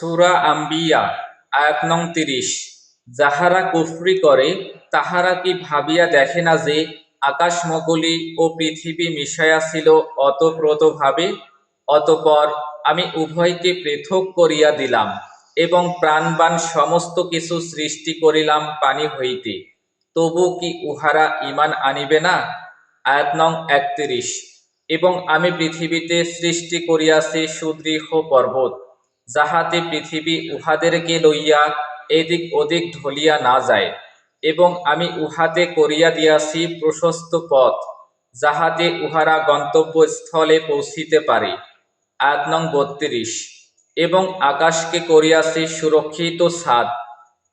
সূরা আম্বিয়া আয়াত নং ৩০। যাহারা কুফরি করে তাহারা কি ভাবিয়া দেখে না যে আকাশমণ্ডলী ও পৃথিবী মিশাইয়া ছিল ওতপ্রোতভাবে? অতঃপর আমি উভয়কে পৃথক করিয়া দিলাম এবং প্রাণবান সমস্ত কিছু সৃষ্টি করিলাম পানি হইতে, তবু কি উহারা ঈমান আনিবে না? আয়াত নং ৩১। এবং আমি পৃথিবীতে সৃষ্টি করিয়াছি সুদৃঢ় পর্বত, যাহাতে পৃথিবী উহাদেরকে লইয়া এদিক ওদিক ঢলিয়া না যায়, এবং আমি উহাতে করিয়া দিয়াছি প্রশস্ত পথ, যাহাতে উহারা গন্তব্যস্থলে পৌঁছিতে পারে। আয়াত নং ৩২। এবং আকাশকে করিয়াছি সুরক্ষিত ছাদ,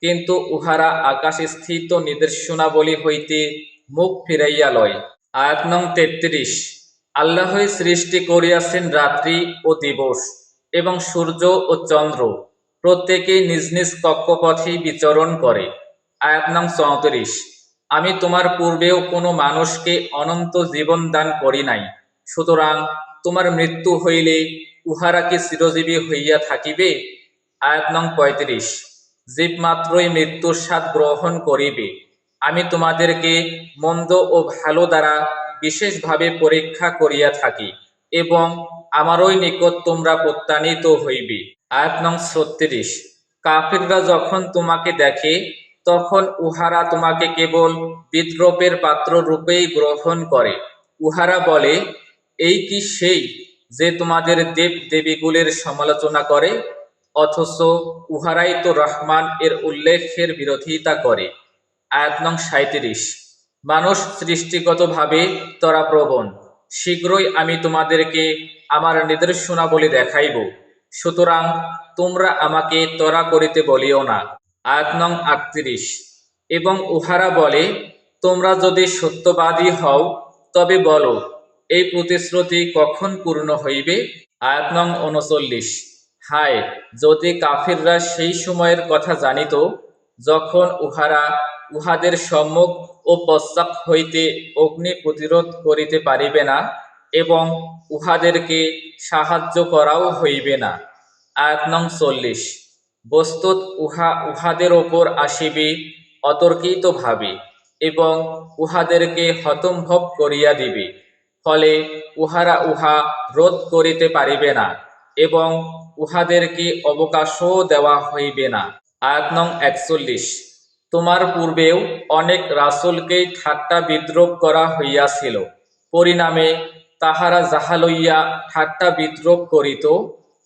কিন্তু উহারা আকাশস্থিত নিদর্শনাবলী হইতে মুখ ফিরাইয়া লয়। আয়াত নং ৩৩। আল্লাহই সৃষ্টি করিয়াছেন রাত্রি ও দিবস এবং সূর্য ও চন্দ্র, প্রত্যেকেই নিজ নিজ কক্ষপথেই বিচরণ করে। আয়াত নং ৩৪। আমি তোমার পূর্বেও কোনো মানুষকে অনন্ত জীবন দান করি নাই, সুতরাং তোমার মৃত্যু হইলে উহারা কি চিরজীবী হইয়া থাকিবে? আয়াত নং ৩৫। জীবমাত্রই মৃত্যুর স্বাদ গ্রহণ করিবে। আমি তোমাদেরকে মন্দ ও ভালো দ্বারা বিশেষভাবে পরীক্ষা করিয়া থাকি, এবং আমারই নিকট তোমরা প্রত্যানীত হইবে। আয়াত নং ৩৬। কাফিররা যখন তোমাকে দেখে তখন উহারা তোমাকে কেবল বিদ্রূপের পাত্র রূপেই গ্রহণ করে। উহারা বলে, এই কি সেই যে তোমাদের দেব দেবীগুলির সমালোচনা করে? অথচ উহারাই তো রহমান এর উল্লেখের বিরোধিতা করে। আয়াত নং ৩৭। মানুষ সৃষ্টিগতভাবে ত্বরাপ্রবণ, শীঘ্রই আমি তোমাদেরকে আমার নিদর্শনাবলী দেখাইব, সুতরাং তোমরা আমাকে ত্বরা করিতে বলিও না। আয়াত নং ৩৮। এবং উহারা বলে, তোমরা যদি সত্যবাদী হও তবে বলো, এই প্রতিশ্রুতি কখন পূর্ণ হইবে? আয়াত নং ৩৯। হায়, যদি কাফিররা সেই সময়ের কথা জানিত যখন উহারা উহাদের সম্মুখ ও পশ্চাৎ হইতে অগ্নি প্রতিরোধ করিতে পারিবে না, এবং উহাদেরকে সাহায্য করাও হইবে না। আয়াত নং ৪০। বস্তুত উহাদের ওপর আসিবে অতর্কিতভাবে, এবং উহাদেরকে হতম্ভব করিয়া দিবে, ফলে উহারা উহা রোধ করিতে পারিবে না, এবং উহাদেরকে অবকাশও দেওয়া হইবে না। আয়াত নং ৪১। তোমার পূর্বেও অনেক রাসূলকেই ঠাট্টা বিদ্রূপ করা হইয়াছিল, পরিণামে তাহারা যাহা লইয়া ঠাট্টা বিদ্রূপ করিত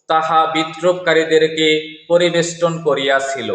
তাহা বিদ্রূপকারীদেরকে পরিবেষ্টন করিয়াছিল।